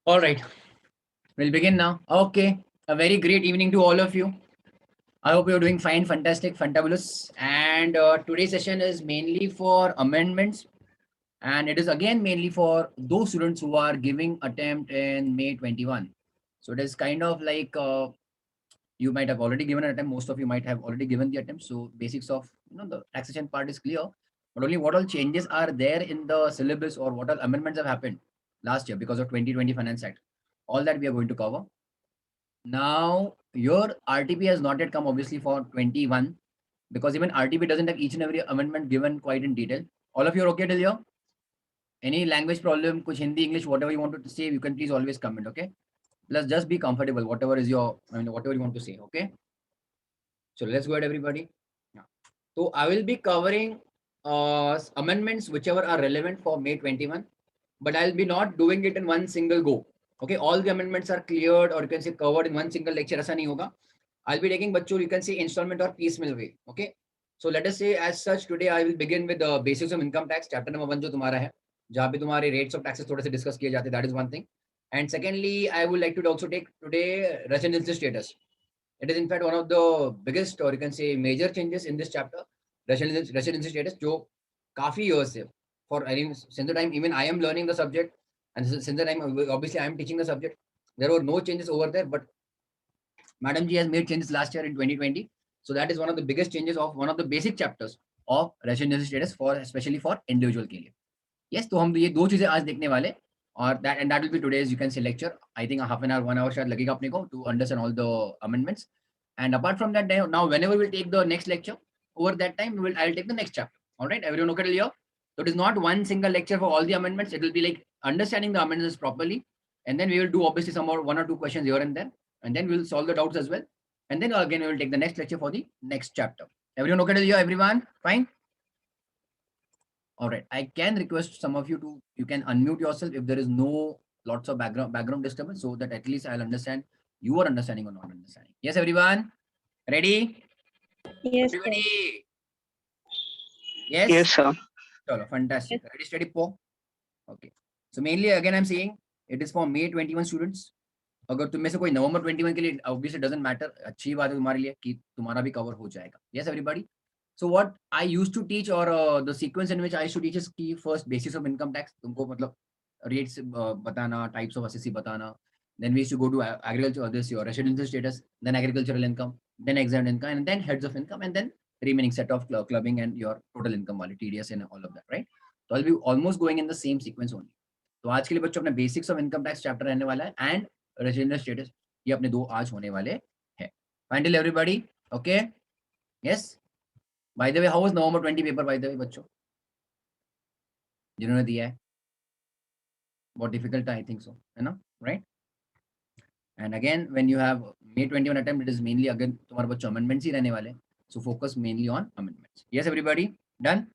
All right, we'll begin now. Okay, a very great evening to all of you. I hope you're doing fine, fantastic, fantabulous. And today's session is mainly for amendments, and it is again mainly for those students who are giving attempt in May 21. So it is kind of like you might have already given an attempt. Most of you might have already given the attempt. So basics of the taxation part is clear, but only what all changes are there in the syllabus or what all amendments have happened last year because of 2020 Finance Act. All that we are going to cover. Now, your RTP has not yet come obviously for 21 because even RTP doesn't have each and every amendment given quite in detail. All of you are okay till here? Any language problem, kuch Hindi, English, whatever you want to say, you can please always comment, okay? Let's just be comfortable, whatever is your, whatever you want to say, okay? So let's go ahead, everybody. Yeah. So I will be covering amendments whichever are relevant for May 21, but I'll be not doing it in one single go. Okay, all the amendments are cleared or you can say covered in one single lecture. ऐसा नहीं होगा. I'll be taking बच्चों you can say installment or piecemeal way. Okay, so let us say as such today I will begin with the basics of income tax chapter number 1 जो तुम्हारा है जहाँ पे तुम्हारे rates of taxes थोड़े से discuss किए जाते हैं. That is one thing. And secondly, I would like to also take today residency status. It is in fact one of the biggest or you can say major changes in this chapter. Residency status जो काफी years से for I mean, since the time even I am learning the subject and since the time obviously I am teaching the subject, there were no changes over there, but Madam Ji has made changes last year in 2020. So that is one of the biggest changes of one of the basic chapters of residency status for especially for individual के लिए. Yes, तो हम ये दो चीजें आज देखने वाले और that will be today's you can say lecture. I think a half an hour, 1 hour शायद लगेगा अपने को to understand all the amendments. And apart from that, now whenever we'll take the next lecture, over that time I'll take the next chapter. All right, everyone okay till here? So it is not one single lecture for all the amendments. It will be like understanding the amendments properly, and then we will do obviously some more 1 or 2 questions here and there, and then we'll solve the doubts as well. And then again we will take the next lecture for the next chapter. Everyone okay till here? Everyone fine? All right. I can request some of you to you can unmute yourself if there is no lots of background disturbance, so that at least I'll understand you are understanding or not understanding. Yes, everyone. Ready? Yes, sir. Everybody. Yes. Yes, sir. Chalo, fantastic. Ready, steady, po. Okay. So mainly again I'm saying it is for May 21 students. अगर तुम में से कोई नवंबर 21 के लिए obviously doesn't matter, अच्छी बात है तुम्हारे लिए कि तुम्हारा भी कवर हो जाएगा. Yes, everybody. So what I used to teach or the sequence in which I used to teach is कि first basis of income tax तुमको मतलब rates बताना, types of assessee बताना. Then we used to go to agriculture, this your residential status, then agricultural income, then exempt income, and then heads of income, and then remaining set of clubbing and your total income वाले TDS and all of that, right? So I'll be almost going in the same sequence only. तो आज के लिए बच्चों अपना basics of income tax chapter रहने वाला है एंड रेजिडेंशियल स्टेटस ये अपने दो आज होने वाले हैं. Fine till everybody okay? Yes. By the way how was November 20 paper by the way बच्चों जिन्होंने दिया है? बहुत डिफिकल्ट था आई थिंक सो, है ना? Right. And again when you have May 21 attempt it is mainly again तुम्हारे बच्चों अमेंडमेंट्स ही रहने वाले, so focus mainly on amendments. Yes everybody done?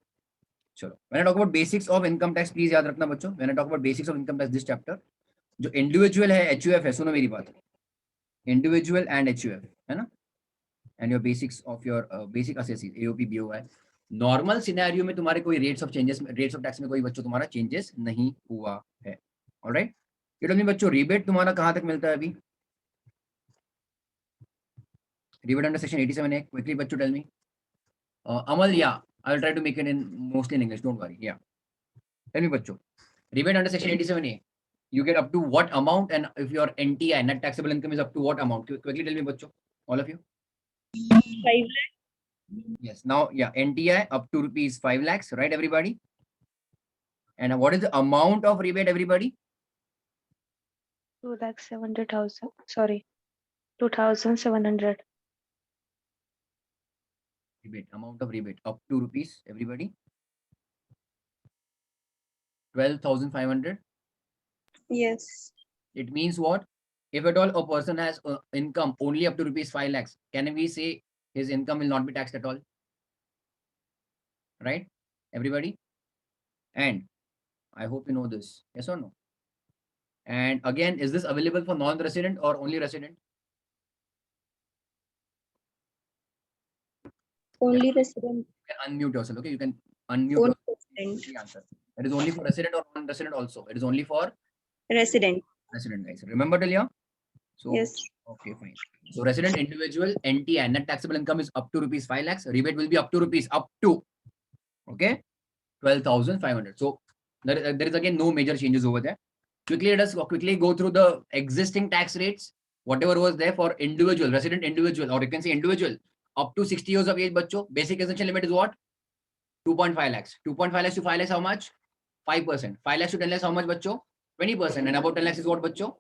चलो, when I talk about basics of income tax please याद रखना बच्चों, when I talk about basics of income tax this chapter जो इंडिविजुअल है HUF है, सुनो मेरी बात, इंडिविजुअल एंड HUF है ना, and your basics of your basic assessee AOP BOI. Normal scenario में तुम्हारे कोई रेट्स ऑफ टैक्स में कोई बच्चों तुम्हारा चेंजेस नहीं हुआ है. ऑलराइट. ये टेल मी बच्चों रिबेट तुम्हारा कहां तक मिलता है अभी? Rebate under section 87A quickly बच्चों tell me. Amal yeah I will try to make it in mostly in English, don't worry. Yeah tell me बच्चों rebate under section 87A you get up to what amount, and if your NTI net taxable income is up to what amount? Quickly tell me bachcho, all of you. 5 lakh. Yes, now yeah, NTI up to rupees 5 lakhs, right everybody? And what is the amount of rebate everybody? 2,700,000. Sorry, 2,700. Rebate, amount of rebate up to rupees everybody 12,500. Yes. It means what? If at all a person has income only up to rupees 5 lakhs, can we say his income will not be taxed at all? Right everybody? And I hope you know this, yes or no? And again, is this available for non-resident or only resident? Only resident. You can unmute yourself, okay? You can unmute Only yourself. resident. Answer. It is only for resident or non-resident also. It is only for Resident. Resident guys. Remember till here? So, Yes. okay, fine. So resident individual NTI, net taxable income is up to rupees 5 lakhs. Rebate will be up to rupees up to, okay, 12,500. So there is again no major changes over there. Quickly, let us quickly go through the existing tax rates, whatever was there for individual, resident individual, or you can say individual, up to 60 years of age, bacho. Basic exemption limit is what? 2.5 lakhs. 2.5 lakhs to 5 lakhs, how much? 5%. 5 lakhs to 10 lakhs, how much, bacho? 20%. And about 10 lakhs is what, bacho?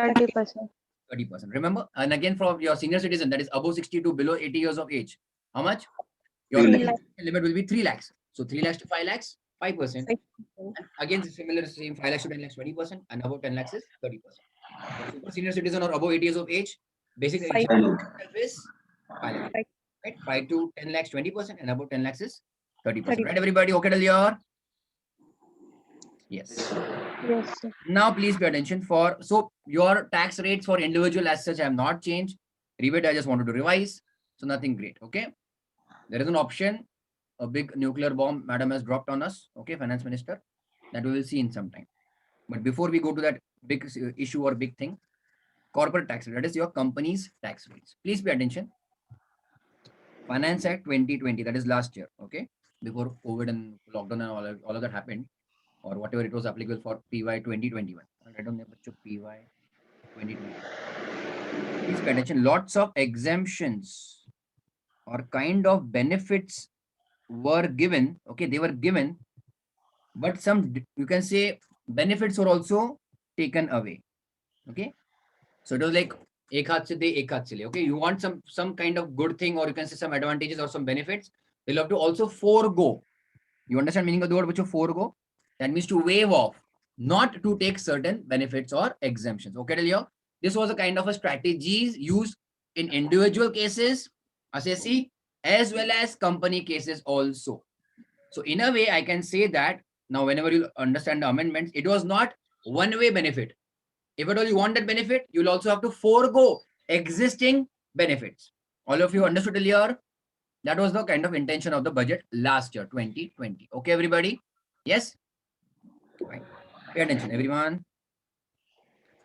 30%. 30%. Remember? And again, for your senior citizen, that is above 60 to below 80 years of age, how much? Your 3 lakhs. limit will be 3 lakhs. So 3 lakhs to 5 lakhs, 5%. 5%. And again, similar, same 5 lakhs to 10 lakhs, 20%. And above 10 lakhs is 30%. For super senior citizen or above 80 years of age, basic Five. income is 5 lakhs. Right? 5 to 10 lakhs, 20%. And above 10 lakhs is 30%. Right, everybody? Okay, till here? Yes. Yes, sir. Now, please pay attention for, so your tax rates for individual as such have not changed. Rebate, I just wanted to revise. So nothing great. Okay. There is an option, a big nuclear bomb madam has dropped on us. Okay, finance minister, that we will see in some time. But before we go to that big issue or big thing, corporate tax rate, that is your company's tax rates. Please pay attention. Finance Act 2020, that is last year. Okay. Before COVID and lockdown and all of that happened, or whatever it was applicable for PY 2021. I don't know, PY 2020. Please pay attention. Lots of exemptions or kind of benefits were given. Okay, they were given, but some, you can say, benefits were also taken away. Okay, so it was like ek haath se de, ek haath se le. Okay, you want some kind of good thing, or you can say some advantages or some benefits, you'll have to also forego. You understand meaning of the word which you forego? That means to waive off, not to take certain benefits or exemptions. Okay, till here? This was a kind of a strategies used in individual cases, assessee, as well as company cases also. So in a way, I can say that now whenever you understand the amendments, it was not one-way benefit. If at all you want that benefit, you'll also have to forego existing benefits. All of you understood till here? That was the kind of intention of the budget last year, 2020. Okay, everybody? Yes? Fine. Pay attention, everyone.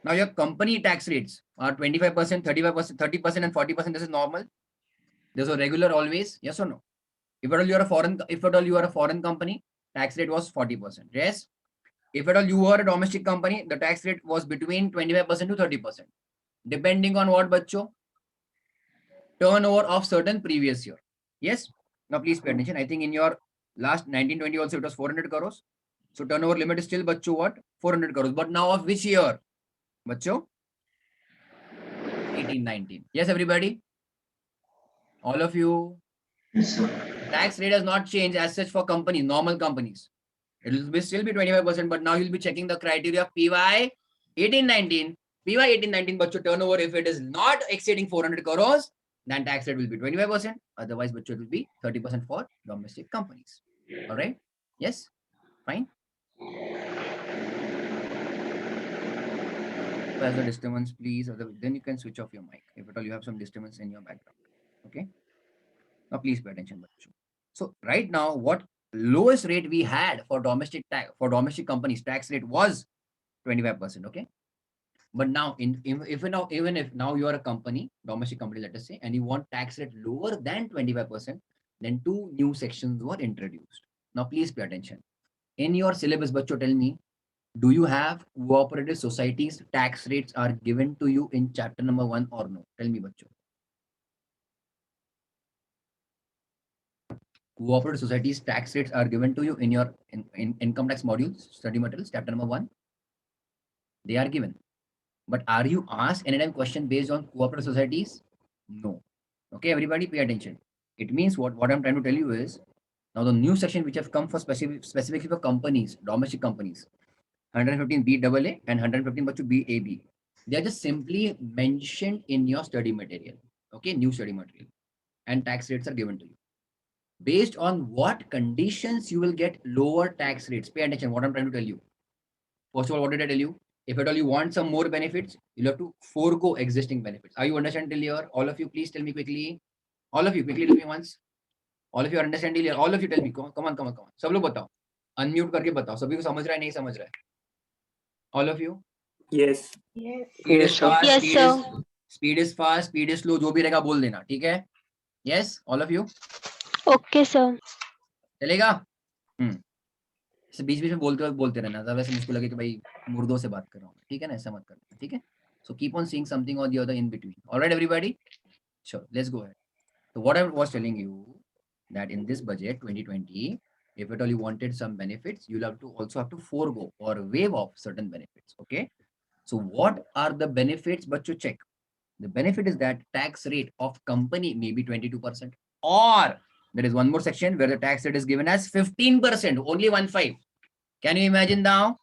Now your company tax rates are 25%, 35%, 30%, and 40%. This is normal. This was regular always. Yes or no? If at all you are a foreign company, tax rate was 40%. Yes. If at all you were a domestic company, the tax rate was between 25% to 30%, depending on what, bacho? Turnover of certain previous year. Yes. Now please pay attention. I think in your last 1920 also it was 400 crores. So turnover limit is still, bacho, what? 400 crores. But now of which year? Bacho? 1819. Yes, everybody? All of you? Yes, sir. Tax rate has not changed as such for companies, normal companies. It will still be 25%, but now you'll be checking the criteria of PY 1819. PY 1819, bacho, turnover, if it is not exceeding 400 crores, then tax rate will be 25%. Otherwise, bacho, it will be 30% for domestic companies. All right? Yes? Fine? As the disturbance, please, then you can switch off your mic if at all you have some disturbance in your background. Okay? Now, please pay attention, bacho. So right now, what lowest rate we had for domestic companies tax rate was 25%. Okay, but now even if now you are a company, domestic company, let us say, and you want tax rate lower than 25%, then two new sections were introduced. Now please pay attention. In your syllabus, bacho, tell me, do you have cooperative societies tax rates are given to you in chapter number 1 or no? Tell me, bacho. Cooperative societies tax rates are given to you in your income tax modules, study materials, chapter number 1. They are given. But are you asked anytime question based on cooperative societies? No. Okay, everybody pay attention. It means what I'm trying to tell you is, now the new section which have come for specifically for companies, domestic companies, 115 BAA and 115 BAB. They are just simply mentioned in your study material. Okay, new study material. And tax rates are given to you. Based on what conditions you will get lower tax rates. Pay attention what I'm trying to tell you. First of all, what did I tell you? If at all you want some more benefits, you'll have to forego existing benefits. Are you understand till here? All of you, please tell me quickly. All of you, quickly tell me once. All of you understand till here? All of you tell me. Come on. सब लोग बताओ. Unmute करके बताओ. सभी को समझ रहा है नहीं समझ रहा है? All of you. Yes. Speed is Yes, sir. Fast, Yes, speed sir. Is speed is slow, जो भी रहेगा बोल देना, ठीक है? Yes all of you, Okay, sir. चलेगा? बीच बीच में बोलते रहना, वैसे मुझको लगे कि भाई मुर्दों से बात कर रहा हूँ, ठीक है ना? ऐसा मत करना, ठीक है? So keep on seeing something और the other in between. Alright everybody, sure, let's go ahead. So what I was telling you, that in this budget 2020, if at all you wanted some benefits, you'll have to also have to forego or waive off certain benefits. Okay, so what are the benefits? But you check, the benefit is that tax rate of company may be 22%, or there is one more section where the tax rate is given as 15%, only 15. Can you imagine now?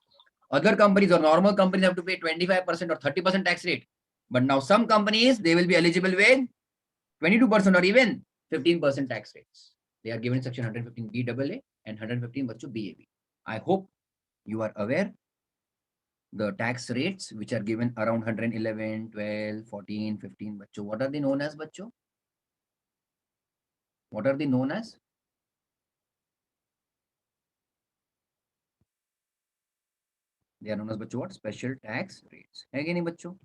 Other companies or normal companies have to pay 25% or 30% tax rate, but now some companies, they will be eligible with 22% or even 15% tax rates. They are given in section 115 BAA and 115 BAB. I hope you are aware the tax rates which are given around 111, 12, 14, 15. What are they known as, bachcho? What are they known as? They are known as, bachcho, what? Special tax rates. Again, bachcho.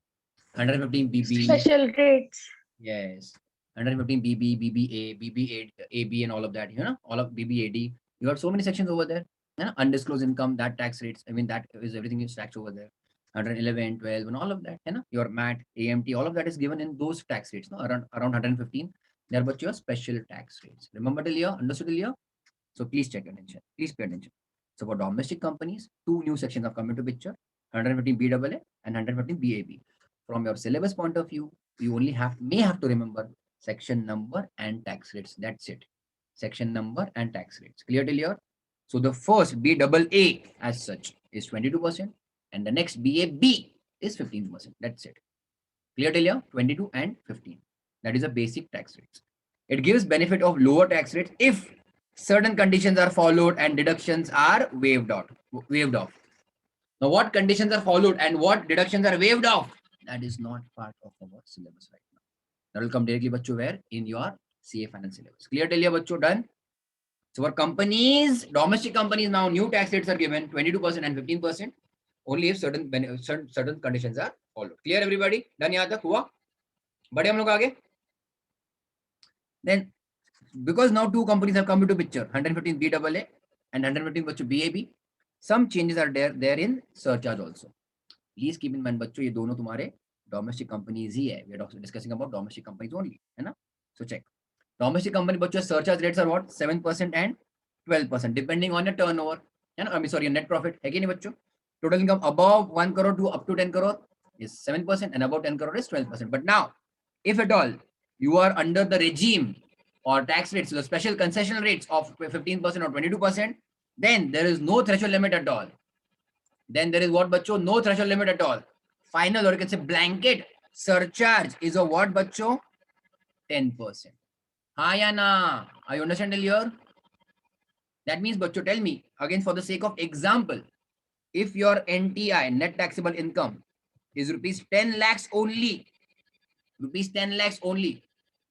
115 BB. Special rates. Yes. 115 BB, BBA, BB8, AB, and all of that, you know, all of BBAD. You have so many sections over there. You know, undisclosed income, that tax rates. I mean, that is everything is taxed over there. 111, 12, and all of that. You know, your MAT, AMT, all of that is given in those tax rates. No, around 115. They are but your special tax rates. Remember till here? Understood till here? So please check attention. Please pay attention. So for domestic companies, two new sections have come into picture: 115 BAA and 115 BAB. From your syllabus point of view, you only may have to remember section number and tax rates. That's it. Section number and tax rates. Clear till here? So the first BAA as such is 22%, and the next BAB is 15%. That's it. Clear till here? 22 and 15. That is a basic tax rates. It gives benefit of lower tax rates if certain conditions are followed and deductions are waived off. Now, what conditions are followed and what deductions are waived off? That is not part of our syllabus right now. That will come directly, bachcho, where? In your CA finance syllabus. Clear till here, bachcho? Done? So for companies, domestic companies, now new tax rates are given 22% and 15%, only if certain conditions are followed. Clear everybody? Done yahan tak hua? Bade hum log aage? Then, because now two companies have come into picture, 115 BAA and 115 BAB, some changes are there in surcharge also. Please keep in mind, बच्चों, ये दोनों तुम्हारे domestic companies ही है. We are discussing about domestic companies only, है ना? So check. Domestic company, बच्चों, surcharge rates are what? 7% and 12%, depending on your turnover. है ना? I mean, sorry, your net profit. है कि नहीं, बच्चों? Total income above 1 crore to up to 10 crore is 7%, and above 10 crore is 12%. But now, if at all you are under the regime or tax rates, the special concessional rates of 15% or 22%, then there is no threshold limit at all. Then there is what, bachcho? No threshold limit at all. Final, or you can say blanket surcharge is a what, bachcho? 10%. Ha ya na? Are you understand till here? That means, bachcho, tell me again for the sake of example, if your NTI, net taxable income, is rupees 10 lakhs only,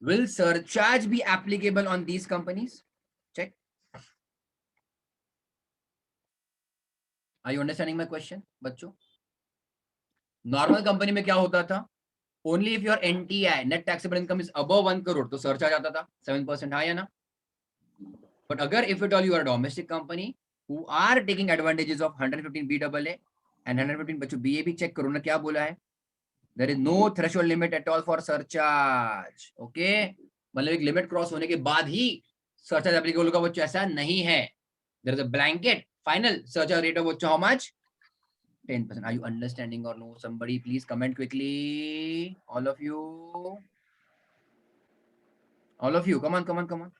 will surcharge be applicable on these companies? Check. Are you understanding my question, बच्चों? Normal company में क्या होता था? Only if your NTI, net taxable income, is above 1 crore, तो surcharge आता था 7%, हाँ या ना? But अगर if at all you are a domestic company who are taking advantages of 115 BAA and 115 बच्चों BAB, check करो ना क्या बोला है? There is no threshold limit at all for surcharge. Okay? मतलब एक लिमिट क्रॉस होने के बाद ही surcharge applicable होगा, बच्चों, ऐसा नहीं है. There is a blanket final surcharge rate of bachcho, how much? 10%. Are you understanding or no? Somebody please comment quickly. All of you. Come on.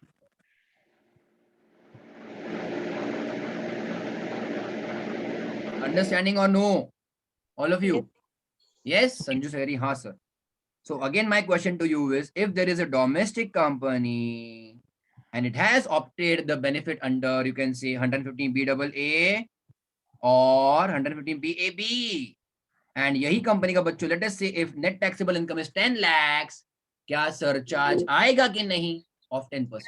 Understanding or no? All of you. Yes, Sanju Sehri, ha sir. So again, my question to you is, if there is a domestic company and it has opted the benefit under, you can say, 115 BAA or 115 BAB, and यही company का बच्चों, let us say if net taxable income is 10 lakhs, क्या surcharge आएगा कि नहीं of 10%?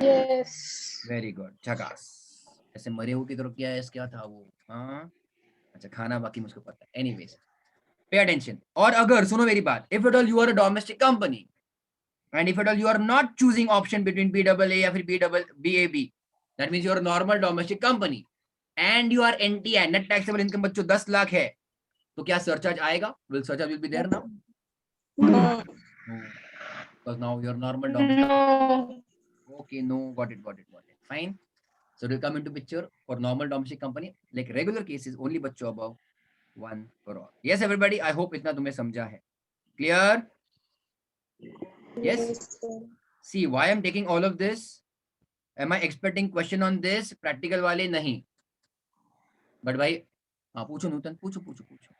Yes. Very good. Chakas. ऐसे मरे हुए की तरफ क्या है, क्या था वो, हाँ अच्छा खाना बाकी मुझको पता है, एनीवेज पे अटेंशन। और अगर सुनो मेरी बात, if at all you are a domestic company and if at all you are not choosing option between BAA या फिर BAB, that means you are a normal domestic company and you are NTI net taxable income बच्चों 10 लाख है, तो क्या surcharge आएगा? Will surcharge will be there now? No. No, because now you are normal domestic. No. Okay, no, got it, fine. So it will come into picture for normal domestic company, like regular cases only बच्चों above 1 crore. Yes everybody, I hope इतना तुम्हें समझा है. Clear? Yes. sir. See why I'm taking all of this. Am I expecting question on this? Practical वाले नहीं. But भाई हाँ पूछो नूतन, पूछो पूछो पूछो.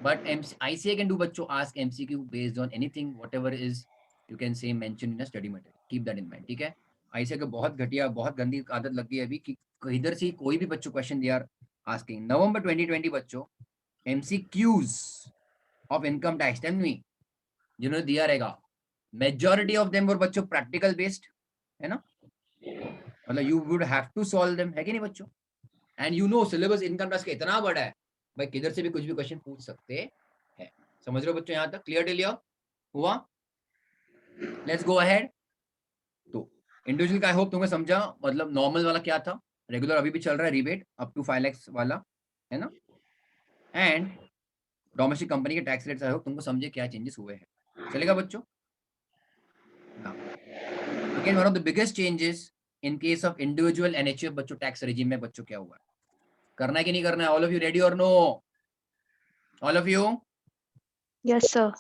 But ICA can do बच्चों ask MCQ based on anything whatever is you can say mention in a study material. Keep that in mind. ठीक है. ICA को बहुत घटिया बहुत गंदी आदत लग गई है अभी कि इधर से कोई भी बच्चों क्वेश्चन दे आर आस्किंग. नवंबर 2020 बच्चों MCQs of income tax, tell me जिन्होंने दिया रहेगा मेजॉरिटी ऑफ देम वर बच्चों प्रैक्टिकल बेस्ड है ना, मतलब you would have to solve them, है कि नहीं बच्चों. And you know syllabus income tax का इतना बड़ा है भाई, किधर से भी कुछ भी क्वेश्चन पूछ सकते हैं. समझ रहे हो बच्चों, यहाँ तक क्लियर टिल हुआ. Let's go ahead. तो इंडिविजुअल का आई होप तुमने समझा, मतलब नॉर्मल वाला क्या था, रेगुलर अभी भी चल रहा है रिबेट अप टू 5 लाख वाला है ना, एंड डोमेस्टिक कंपनी के टैक्स रेट्स आई होप तुमको समझे क्या चेंजेस हुए हैं. चलेगा बच्चों. Again one of the biggest changes in case of individual HUF बच्चों टैक्स रेजिम में बच्चों क्या हुआ है, करना है कि नहीं करना है? ऑल ऑफ यू रेडी और no? All of you? Yes, sir.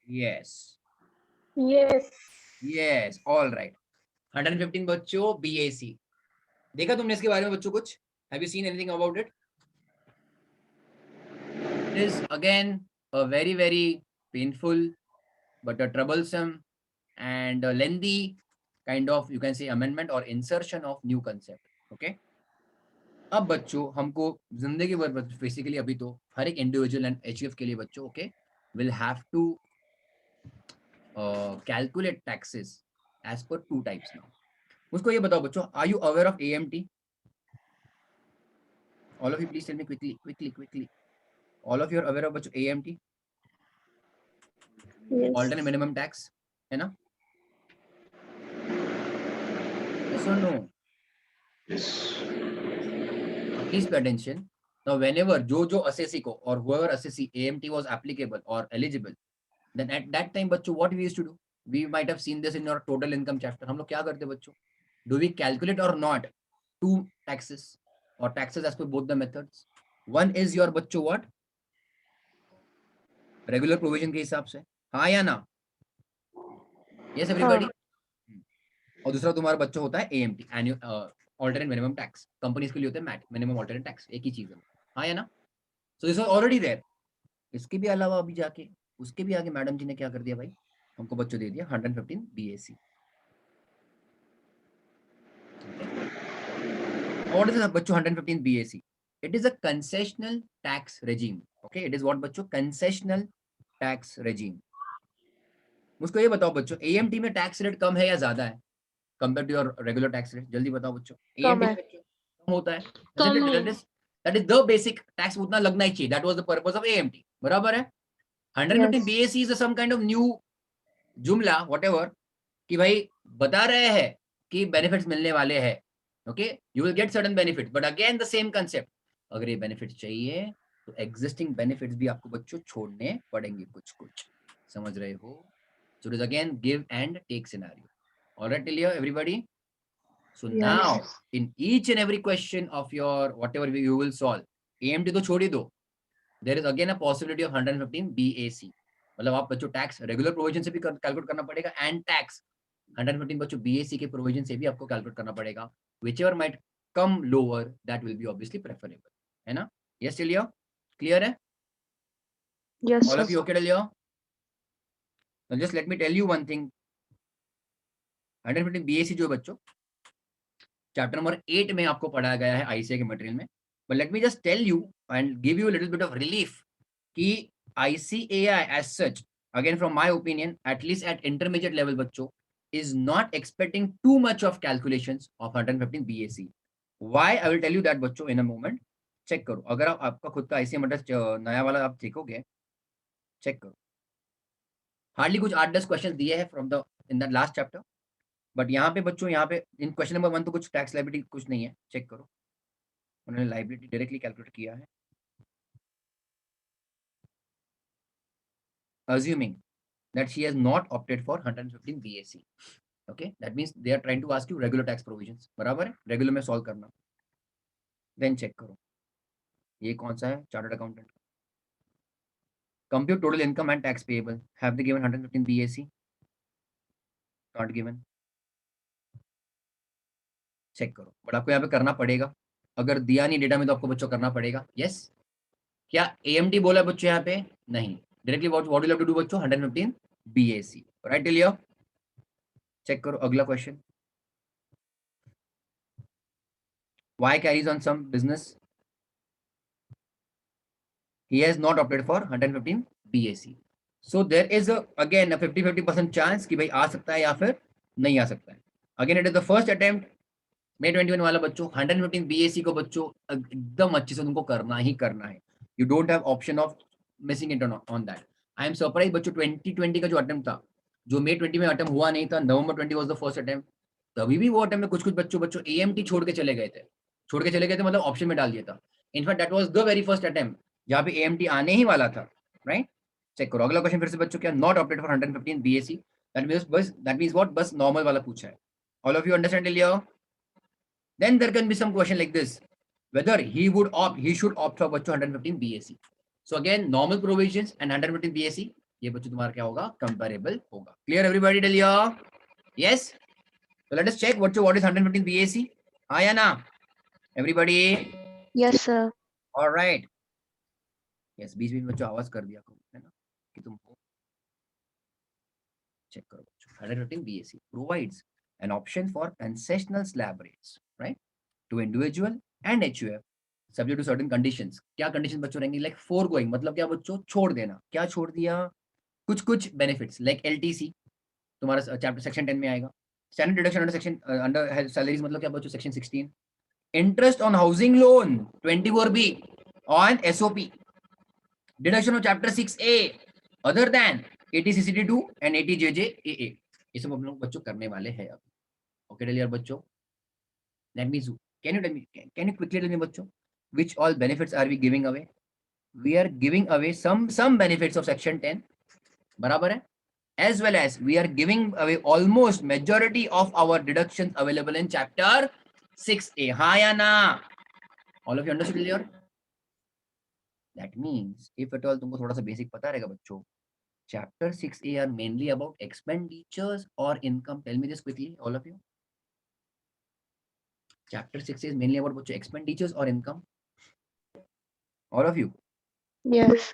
Yes Yes. Yes all right. 115 बच्चों बीएसी, देखा तुमने इसके बारे में बच्चों कुछ? Have you seen anything about it? It is again a very very painful but a troublesome and a lengthy kind of you can say amendment or insertion of new concept. Okay. अब बच्चों हमको जिंदगी भर basically अभी तो हर एक individual and HUF के लिए बच्चों okay will have to calculate taxes as per 2 types now. मुझको ये बताओ बच्चों, are you aware of AMT? All of you please tell me quickly. All of you are aware of बच्चों AMT, Yes. Alternate minimum tax, है ना? Yes और no? Please pay attention. Now, whenever जो assessee को or whoever assessee AMT was applicable or eligible, then at that time बच्चों what we used to do? We might have seen this in your total income chapter. हम लोग क्या करते बच्चों? Do we calculate or not 2 taxes or taxes as per both the methods? One is your बच्चों what? Regular provision के हिसाब से, हाँ या ना? Yes everybody. और दूसरा तुम्हारा बच्चों होता है AMT, annual alternate minimum tax. Companies के लिए होता है MAT, minimum alternate tax. एक ही चीज है, हाँ या ना? So this was already there. इसके भी अलावा अभी जाके उसके भी आगे मैडम जी ने क्या कर दिया भाई, हमको बच्चों दे दिया 115 BAC. What is बच्चों 115 BAC? It is a concessional tax regime. Okay, it is what बच्चों? Concessional tax regime. मुझको ये बताओ बच्चों, AMT में टैक्स रेट कम है या ज्यादा है compare to your regular tax rate? जल्दी बताओ बच्चों. कम AMT है. में कम होता है. That is the basic tax उतना लगना ही चाहिए. That was the purpose of AMT. बराबर है. 115 BAC is some kind of new जुमला whatever कि भाई बता रहे हैं कि बेनिफिट्स मिलने वाले हैं. Okay, you will get certain benefit, but again the same concept, अगर ये बेनिफिट चाहिए तो एग्जिस्टिंग बेनिफिट्स भी आपको बच्चों छोड़ने पड़ेंगे कुछ कुछ. समझ रहे हो? So it is again give and take scenario. Alright till here everybody. So now in each and every question of your whatever you will solve, AMT तो छोड़ ही दो, there is again a possibility of 115 BAC. मतलब आप बच्चों tax regular provision से भी calculate करना पड़ेगा एंड टैक्स 115 बच्चों बीएसी के प्रोविजन से भी आपको कैलकुलेट करना पड़ेगा. whichever might come lower that will be obviously preferable, है ना? yes till here clear है? Yes, all sir. of you okay till here? now just let me tell you one thing. 115 BAC जो है बच्चों chapter number 8 में आपको पढ़ाया गया है आईसीए के मटेरियल में, but let me just tell you and give you a little bit of relief कि ICAI as such, again from my opinion, at least at intermediate level बच्चों, is not expecting too much of calculations of 115 BAC. Why I will tell you that बच्चों in a moment. Check करो, अगर आपका खुद का ICM address नया वाला आप देखोगे, चेक करो. हार्डली कुछ 8-10 क्वेश्चन दिए हैं from the in the last chapter. But यहाँ पे बच्चों, यहाँ पे इन क्वेश्चन नंबर 1 तो कुछ टैक्स लायबिलिटी कुछ नहीं है. चेक करो, उन्होंने लायबिलिटी डायरेक्टली कैलकुलेट किया है. Assuming that she has not opted for 115 BAC. Okay, that means they are trying to ask you regular tax provisions. बराबर है, रेगुलर में सॉल्व करना. देन चेक करो, ये कौन सा है, chartered accountant. Compute total income and tax payable. Have they given 115 BAC? Not given. Check करो, बट आपको यहाँ पे करना पड़ेगा. अगर दिया नहीं डेटा में तो आपको बच्चों करना पड़ेगा. यस. क्या AMT बोला बच्चों यहाँ पे? नहीं. Directly what you have to do बच्चों, 115 BAC. Right till here. Check करो अगला question. Y carries on some business. He has not opted for 115 BAC. So there is again a 50-50% chance कि भाई आ सकता है या फिर नहीं आ सकता है. Again it is the first attempt. May 21 वाला बच्चों 115 BAC को बच्चों एकदम अच्छे से उनको करना ही करना है. You don't have option of missing it on that. I am surprised बच्चों 2020 का जो अटेम्प्ट था, जो May 20 में अटेम्प्ट हुआ नहीं था, November 20 was the first attempt. तभी भी वो अटेम्प्ट में कुछ बच्चों AMT छोड़ के चले गए थे. मतलब ऑप्शन में डाल दिया था. In fact that was the very first attempt जहाँ पे AMT आने ही वाला था. राइट. चेक करो अगला क्वेश्चन फिर से बच्चों, क्या not opted for 115 BAC. That means what, बस नॉर्मल वाला पूछा है. All of you understand Leo. Then there can be some question like this, whether he should opt for बच्चों 115 BAC. So again normal provisions and 115 BAC, ये बच्चों तुम्हारा क्या होगा, comparable होगा. Clear everybody till here? Yes. So let us check what is 115 BAC. हाँ या ना everybody? Yes, sir. All right. Yes, बीच में बच्चों आवाज कर दिया करो, है ना, कि तुम हो. चेक करो बच्चों, 115 BAC provides an option for concessional slab rates, right, to individual and HUF subject to certain conditions. क्या कंडीशन बच्चों रहेंगी, लाइक foregoing मतलब क्या बच्चों, छोड़ देना. क्या छोड़ दिया, कुछ बेनिफिट्स लाइक LTC तुम्हारा चैप्टर सेक्शन 10 में आएगा. Standard deduction under section under salaries मतलब क्या बच्चों, section 16. Interest on housing loan 24B on SOP. Deduction of chapter 6A other than 80CCD2 and 80JJAA. ये सब हम लोग बच्चों करने वाले हैं अब. ओके टेल यार बच्चों. That means, can you quickly tell me बच्चों, which all benefits are we giving away? We are giving away some benefits of section 10, बराबर है, as well as we are giving away almost majority of our deductions available in chapter 6A. हाँ या ना? All of you understood clear? That means if at all तुमको थोड़ा सा basic पता रहेगा बच्चों, chapter 6A are mainly about expenditures or income. Tell me this quickly, all of you. Chapter 6 is mainly about बच्चों expenditures or income. All of you. Yes.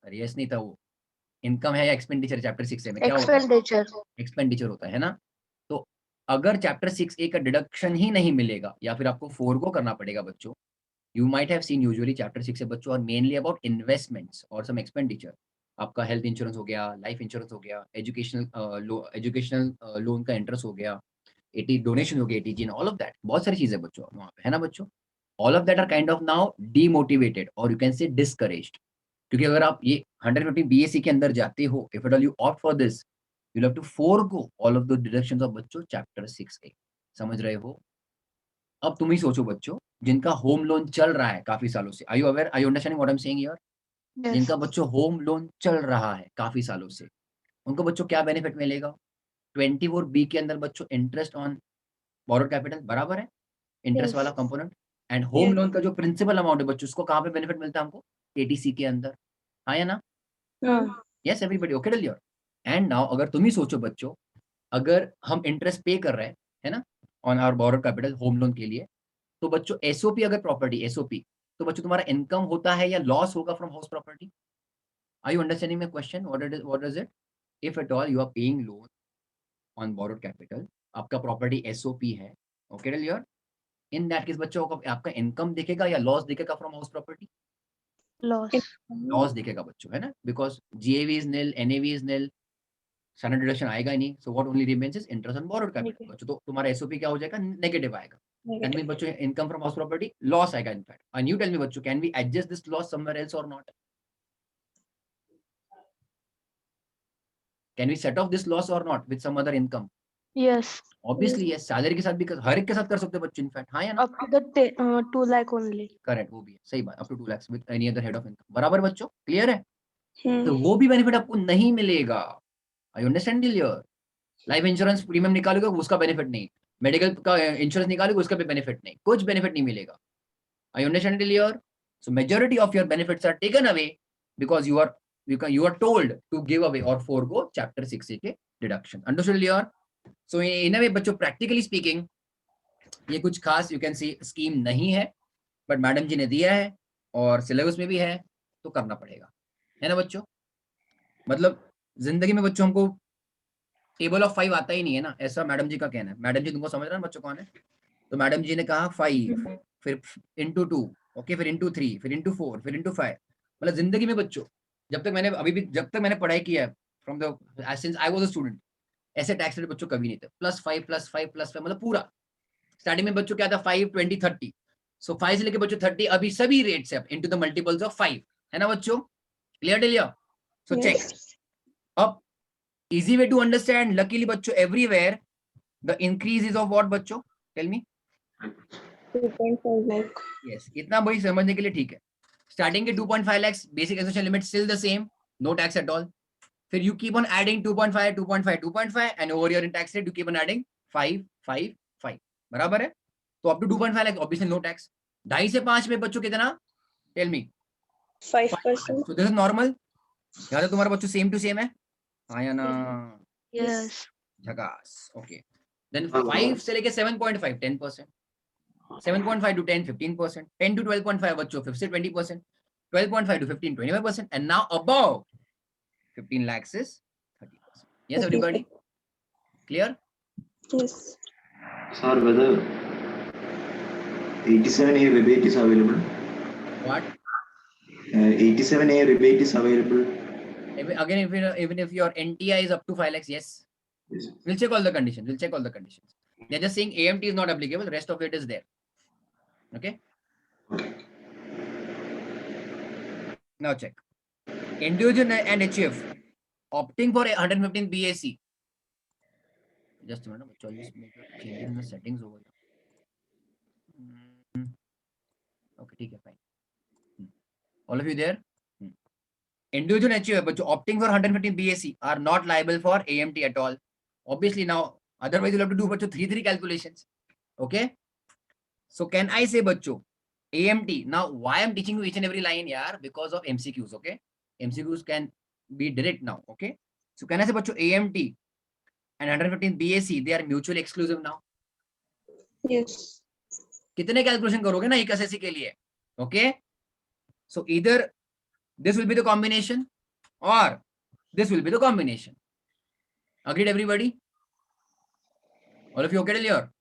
अरे yes नहीं था वो, इनकम है या एक्सपेंडिचर. चैप्टर 6 में क्या होता है, Expenditure. एक्सपेंडिचर होता है ना. तो अगर चैप्टर 6A का डिडक्शन ही नहीं मिलेगा या फिर आपको फोरगो करना पड़ेगा बच्चों, you might have seen usually chapter 6 से बच्चों और मेनली अबाउट इन्वेस्टमेंट्स और सम एक्सपेंडिचर. आपका हेल्थ इंश्योरेंस हो गया, लाइफ इंश्योरेंस हो गया, एजुकेशनल लोन का इंटरेस्ट हो गया, 80 डोनेशन हो गया, 80G, ऑल ऑफ दैट. बहुत सारी चीजें बच्चों वहाँ पे है ना बच्चों. All of that are kind of now demotivated और यू कैन से डिस्करेज्ड. क्योंकि अगर आप ये 150 BAC के अंदर जाते हो, if at all you opt for this, you have to forgo all of the deductions of बच्चों चैप्टर 6A. समझ रहे हो? अब तुम ही सोचो बच्चों, जिनका होम लोन चल रहा है काफी सालों से, are you aware, are you understanding what I am saying here? Yes. जिनका बच्चों होम लोन चल रहा है काफी सालों से, उनको बच्चों क्या बेनिफिट मिलेगा? 24B के अंदर बच्चों इंटरेस्ट ऑन बोरोड कैपिटल, बराबर है, इंटरेस्ट Yes. वाला component. And home Yes. Loan का जो प्रिंसिपल अमाउंट है बच्चों, उसको कहाँ पे बेनिफिट मिलता है हमको? ATC के अंदर. हाँ या ना? Yes everybody okay till here. And now अगर तुम ही सोचो बच्चों, अगर हम इंटरेस्ट पे कर रहे हैं, है ना, on our borrowed capital home loan के लिए, तो बच्चों SOP अगर प्रॉपर्टी SOP, तो बच्चों तुम्हारा इनकम होता है या लॉस होगा from house property? Are you understanding my question? What is it? If at all you are paying loan on borrowed capital, आपका प्रॉपर्टी SOP है, okay till here, in that case बच्चों आपका income दिखेगा या loss दिखेगा from house property? Loss. Loss दिखेगा बच्चों, है ना, because GAV is nil, NAV is nil, standard deduction आएगा ही नहीं. So what only remains is interest on borrowed capital बच्चों. तो तुम्हारा SOP क्या हो जाएगा? नेगेटिव आएगा. That means बच्चों income from house property loss आएगा in fact. And you tell me बच्चों, can we adjust this loss somewhere else or not? Can we set off this loss or not with some other income? Yes. Obviously yes. Salary के साथ भी हर एक के साथ कर सकते हैं बच्चों इनफैक्ट. हाँ या ना? Up to the 2 lakh only. Correct, वो भी है, सही बात. Up to 2 lakhs with any other head of income. बराबर बच्चों, क्लियर है? Hmm. तो वो भी बेनिफिट आपको नहीं मिलेगा. I understand clear? Life insurance premium निकालोगे उसका बेनिफिट नहीं, मेडिकल का इंश्योरेंस निकालोगे उसका भी बेनिफिट नहीं, कुछ बेनिफिट नहीं मिलेगा. I understand clear? So majority of your benefits are taken away because you are told to give away or forego chapter 6A के deduction. Understood clear? So in a way बच्चों practically speaking ये कुछ खास you can see scheme नहीं है, but madam जी ने दिया है और सिलेबस में भी है तो करना पड़ेगा, है ना बच्चों? मतलब जिंदगी में बच्चों हमको टेबल ऑफ 5 आता ही नहीं है ना, ऐसा मैडम जी का कहना है. मैडम जी तुमको समझ रहा है बच्चों कौन है? तो मैडम जी ने कहा 5 फिर इंटू 2, ओके, फिर इंटू 3, फिर इंटू 4, फिर इंटू 5. मतलब जिंदगी में बच्चों जब तक मैंने पढ़ाई किया है from the since I was a student, ऐसे टैक्स रेट बच्चों कभी नहीं थे. +5 +5 +5 मतलब पूरा स्टार्टिंग में बच्चों क्या था 5 20 30. सो 5 से लेके बच्चों 30 अभी सभी रेट्स है इनटू द मल्टीपल्स ऑफ 5, है ना बच्चों? Clear till? So check. अब easy way to understand, luckily बच्चों everywhere the increase is of what बच्चों? Tell me. 2.5 lakh. Yes, इतना भाई समझने के लिए ठीक है. स्टार्टिंग के 2.5 lakhs basic essential limit still the same, no tax at all. फिर you keep on adding 2.5 2.5 2.5 and over here in tax rate you keep on adding 5 5 5. बराबर है? तो up to 2.5 lakhs obviously no tax. 2.5 से 5 में बच्चों कितना? Tell me. 5%. So this is normal. यहाँ से तुम्हारा बच्चों सेम टू सेम है, हाँ या ना? Yes. झकास. ओके, देन 5 से लेके 7.5 10%, 7.5 to 10 15%, 10 to 12.5 बच्चों 5 से 20%, 12.5 to 15 25%, and now above 15 lakhs is 30%. Yes everybody, clear? Yes. Sir, whether 87A rebate is available? What? 87A rebate is available. Again, even if your NTI is up to 5 lakhs, yes. Yes. We'll check all the conditions. They're just saying AMT is not applicable, rest of it is there. Okay. Now check. Individual and HF opting for 115 BAC. Just a minute, I'll just make a change in the settings over here. Okay, ठीक है, fine. All of you there? Individual HF but opting for 115 BAC are not liable for AMT at all. Obviously now, otherwise you'll have to do बच्चों 3 calculations. Okay. So can I say बच्चों AMT? Now why I'm teaching you each and every line यार? Because of MCQs. Okay. MCQs can be direct now. Okay. So can I say बच्चों AMT and 115 BAC they are mutually exclusive now? Yes. कितने calculation करोगे ना एक SSC के लिए? Okay. So either this will be the combination or this will be the combination. Agreed everybody? All of you okay till here?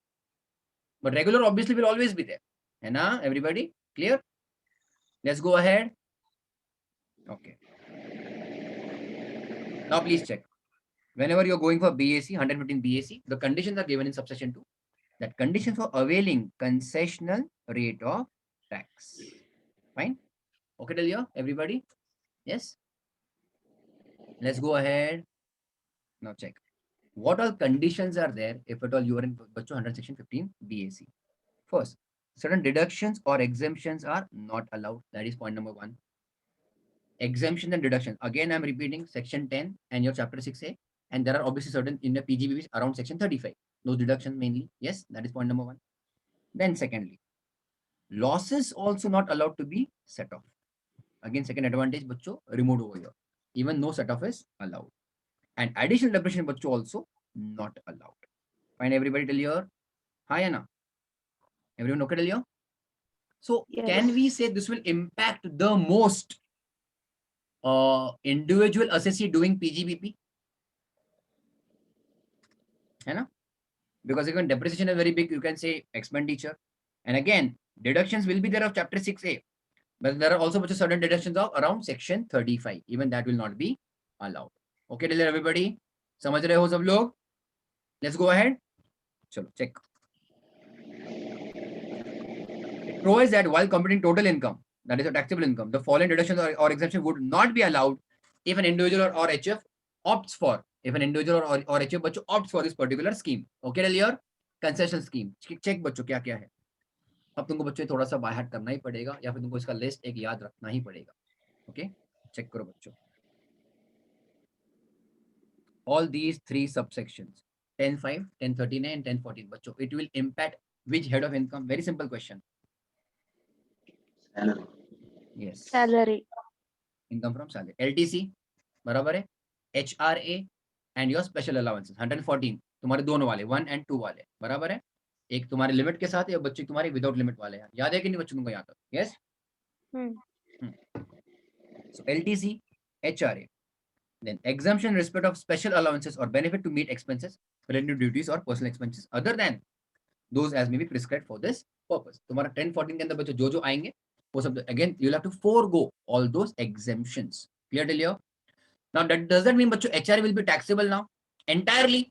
But regular obviously will always be there. है ना everybody? Clear? Let's go ahead. Okay. Now please check. Whenever you're going for BAC, 115 BAC, the conditions are given in subsection 2. That conditions for availing concessional rate of tax. Fine? Okay till here everybody? Yes? Let's go ahead. Now check. What all conditions are there if at all you are in under section 15 BAC? First, certain deductions or exemptions are not allowed. That is point number 1. Exemptions and deductions. Again, I'm repeating section 10 and your chapter 6A. And there are obviously certain in the PGBs around section 35. Those deductions mainly. Yes, that is point number 1. Then secondly, losses also not allowed to be set off. Again, second advantage, bachcho, removed over here. Even no set off is allowed. And additional depreciation, bachcho, also not allowed. Fine, everybody till here? Hi, Anna. Everyone okay till here? So Yes. can we say this will impact the most individual assessee doing PGBP? है ना? Because again depreciation is very big, you can say expenditure. And again, deductions will be there of chapter 6A. But there are also certain deductions of around section 35. Even that will not be allowed. Okay, till everybody? समझ रहे हो सब लोग? Let's go ahead. चलो check. Pro is that while computing total income, that is a taxable income, the following deductions or exemption would not be allowed if an individual or HF opts for, if an individual or HF बच्चों opts for this particular scheme. Okay, tell your concession scheme. Check बच्चों क्या क्या है. अब तुमको बच्चों थोड़ा सा बाय हार्ट करना ही पड़ेगा या फिर तुमको इसका लिस्ट एक याद रखना ही पड़ेगा. ओके, चेक करो बच्चों. All these three subsections, 10.5, 10.13 and 10.14 बच्चों, it will impact which head of income? Very simple question. Salary. Yes. Salary. Income from salary. LTC बराबर है. HRA and your special allowances 114 तुम्हारे दोनों वाले 1 and 2 वाले बराबर है. एक तुम्हारे लिमिट के साथ या बच्चे तुम्हारे विदाउट लिमिट वाले हैं. याद है कि नहीं बच्चों तुमको यहाँ तक? Yes. So LTC, HRA, then exemption in respect of special allowances or benefit to meet expenses related to duties or personal expenses other than those as may be prescribed for this purpose. तुम्हारा 10-14 के अंदर बच्चों जो जो आएंगे वो सब again you'll have to forego all those exemptions. Clear till here? Now does that mean बच्चों HRA will be taxable now entirely?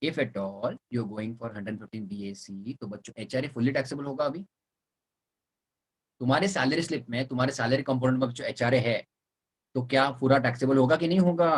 If at all you're going for 115 BAC तो बच्चों HRA fully taxable होगा. अभी तुम्हारे salary slip में तुम्हारे salary component में बच्चों HRA है तो क्या पूरा टैक्सेबल होगा कि नहीं होगा?